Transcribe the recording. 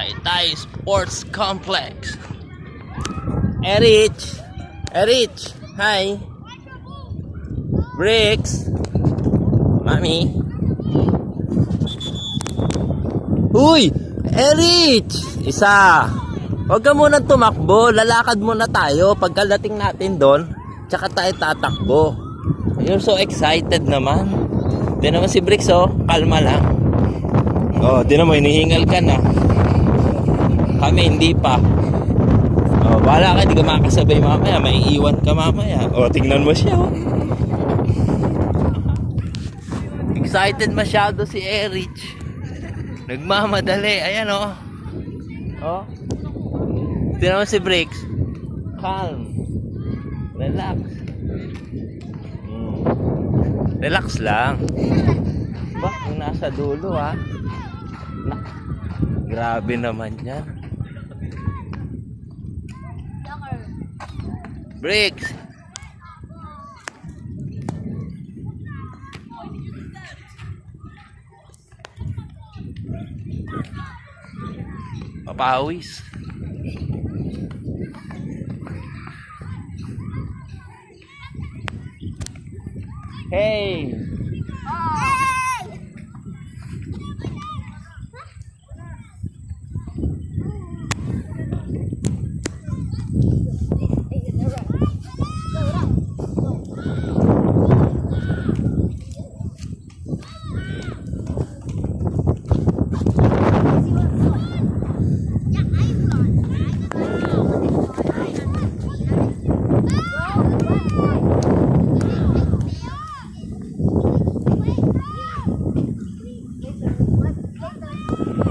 Taytay Sports Complex. Erich! Erich! Hi! Bricks! Mami! Uy! Erich! Isa! Huwag ka munang tumakbo. Lalakad muna tayo. Pagkadating natin doon, tsaka tayo tatakbo. You're so excited naman. Di naman si Bricks, oh. Kalma lang. Oh, di naman, hinihingal ka na. Kami hindi pa. Oh, bahala ka, di ka makakasabay mamaya. May iwan ka mamaya. Oh, tingnan mo siya, oh. Excited masyado si Erich. Nagmamadali. Ayan, oh. Oh. Di naman si Bricks. Calm. Relax. Relax lang. Ba, yung nasa dulo, ha. Grabe naman yan. Bricks. Papawis. Hey.